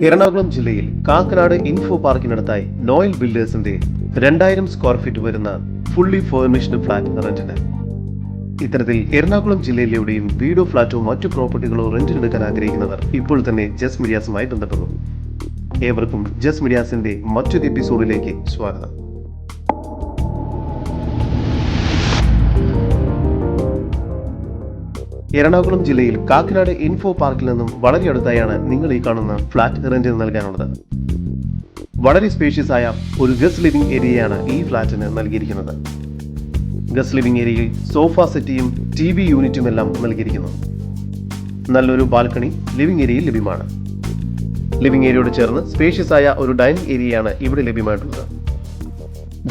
എറണാകുളം ജില്ലയിൽ കാക്കനാട് ഇൻഫോ പാർക്കിനടുത്തായി നോയൽ ബിൽഡേഴ്സിന്റെ 2000 സ്ക്വയർ ഫീറ്റ് വരുന്ന ഫുള്ളി ഫേർണിഷ്ഡ് ഫ്ലാറ്റ് റെന്റിന്. ഇത്തരത്തിൽ എറണാകുളം ജില്ലയിലെവിടെയും വീടോ ഫ്ലാറ്റോ മറ്റു പ്രോപ്പർട്ടികളോ റെന്റിനെടുക്കാൻ ആഗ്രഹിക്കുന്നവർ ഇപ്പോൾ തന്നെ ജസ് മീഡിയാസുമായി ബന്ധപ്പെടുന്നു. ഏവർക്കും ജസ് മീഡിയാസിന്റെ മറ്റൊരു എപ്പിസോഡിലേക്ക് സ്വാഗതം. എറണാകുളം ജില്ലയിൽ കാക്കനാട് ഇൻഫോ പാർക്കിൽ നിന്നും വളരെ അടുത്തായാണ് നിങ്ങൾ ഈ കാണുന്ന ഫ്ലാറ്റ് റെന്റിന് നൽകാനുള്ളത്. വളരെ സ്പേഷ്യസ് ആയ ഒരു ഗസ്റ്റ് ലിവിംഗ് ഏരിയയാണ് ഈ ഫ്ലാറ്റിന് നൽകിയിരിക്കുന്നത്. ഗസ്റ്റ് ലിവിംഗ് ഏരിയയിൽ സോഫ സെറ്റിയും TV യൂണിറ്റും എല്ലാം നൽകിയിരിക്കുന്നു. നല്ലൊരു ബാൽക്കണി ലിവിംഗ് ഏരിയയിൽ ലഭ്യമാണ്. ലിവിംഗ് ഏരിയയോട് ചേർന്ന് സ്പേഷ്യസ് ആയ ഒരു ഡൈനിങ് ഏരിയയാണ് ഇവിടെ ലഭ്യമായിട്ടുള്ളത്.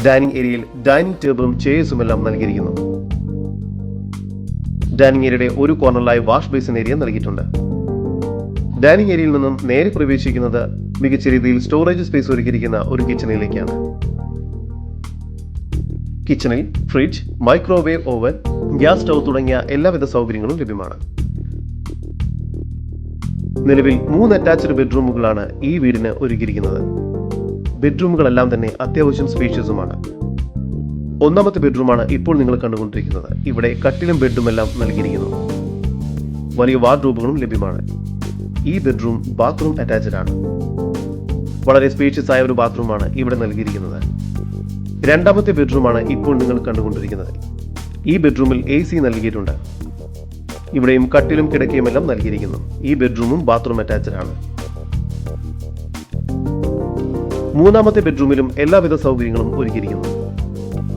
ഡൈനിങ് ഏരിയയിൽ ഡൈനിങ് ടേബിളും ചെയർസും എല്ലാം നൽകിയിരിക്കുന്നു. ഡൈനിങ് ഏരിയയുടെ ഒരു കോർണറിലായി വാഷ് ബേസിൻ ഏരിയ നൽകിയിട്ടുണ്ട്. ഡൈനിങ് ഏരിയയിൽ നിന്നും നേരെ പ്രവേശിക്കുന്നത് മികച്ച രീതിയിൽ സ്റ്റോറേജ് സ്പേസ് ഒരുക്കിയിരിക്കുന്ന ഒരു കിച്ചണിലേക്കാണ്. കിച്ചണിൽ fridge, microwave oven, gas stove തുടങ്ങിയ എല്ലാവിധ സൗകര്യങ്ങളും ലഭ്യമാണ്. നിലവിൽ 3 അറ്റാച്ച്ഡ് ബെഡ്റൂമുകളാണ് ഈ വീടിന് ഒരുക്കിയിരിക്കുന്നത്. ബെഡ്റൂമുകളെല്ലാം തന്നെ അത്യാവശ്യം സ്പേഷ്യസുമാണ്. ഒന്നാമത്തെ ബെഡ്റൂമാണ് ഇപ്പോൾ നിങ്ങൾ കണ്ടുകൊണ്ടിരിക്കുന്നത്. ഇവിടെ കട്ടിലും ബെഡും എല്ലാം നൽകിയിരിക്കുന്നു. വലിയ വാർഡ്രോബുകളും ലഭ്യമാണ്. ഈ ബെഡ്റൂം ബാത്റൂം അറ്റാച്ച്ഡ് ആണ്. വളരെ സ്പേഷ്യസ് ആയ ഒരു ബാത്റൂമാണ് ഇവിടെ നൽകിയിരിക്കുന്നത്. രണ്ടാമത്തെ ബെഡ്റൂമാണ് ഇപ്പോൾ നിങ്ങൾ കണ്ടുകൊണ്ടിരിക്കുന്നത്. ഈ ബെഡ്റൂമിൽ AC നൽകിയിട്ടുണ്ട്. ഇവിടെയും കട്ടിലും കിടക്കയും എല്ലാം നൽകിയിരിക്കുന്നു. ഈ ബെഡ്റൂമും ബാത്റൂം അറ്റാച്ച്ഡ് ആണ്. മൂന്നാമത്തെ ബെഡ്റൂമിലും എല്ലാവിധ സൗകര്യങ്ങളും ഒരുക്കിയിരിക്കുന്നു.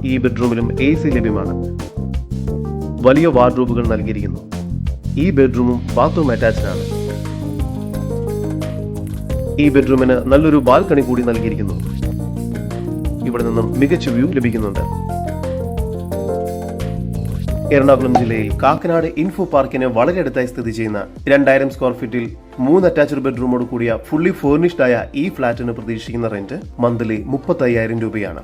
ഈ ബെഡ്റൂമിലും AC ലഭ്യമാണ്. വലിയ വാർഡ്രോബുകൾ നൽകിയിരിക്കുന്നു. ഈ ബെഡ്റൂമും ബാത്റൂം അറ്റാച്ച്ഡ് ആണ്. ഈ ബെഡ്റൂമിന് നല്ലൊരു ബാൽക്കണി കൂടി നൽകിയിരിക്കുന്നു. ഇവിടെ നിന്നും മികച്ച വ്യൂ ലഭിക്കുന്നുണ്ട്. എറണാകുളം ജില്ലയിൽ കാക്കനാട് ഇൻഫോ പാർക്കിന് വളരെ അടുത്തായി സ്ഥിതി ചെയ്യുന്ന 2000 സ്ക്വയർ ഫീറ്റിൽ 3 അറ്റാച്ച്ഡ് ബെഡ്റൂമോട് കൂടിയ ഫുള്ളി ഫേർണിഷ്ഡ് ആയ ഈ ഫ്ലാറ്റിന് പ്രതീക്ഷിക്കുന്ന റെന്റ് മന്ത്ലി 35,000 രൂപയാണ്.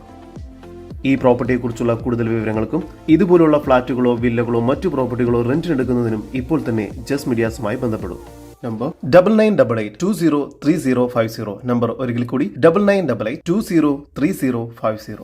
ഈ പ്രോപ്പർട്ടിയെ കുറിച്ചുള്ള കൂടുതൽ വിവരങ്ങൾക്കും ഇതുപോലുള്ള ഫ്ളാറ്റുകളോ വില്ലകളോ മറ്റു പ്രോപ്പർട്ടികളോ റെന്റിനെടുക്കുന്നതിനും ഇപ്പോൾ തന്നെ ജസ് മീഡിയാസുമായി ബന്ധപ്പെടും. നമ്പർ 9988203050. നമ്പർ ഒരിക്കൽ കൂടി 9988203050.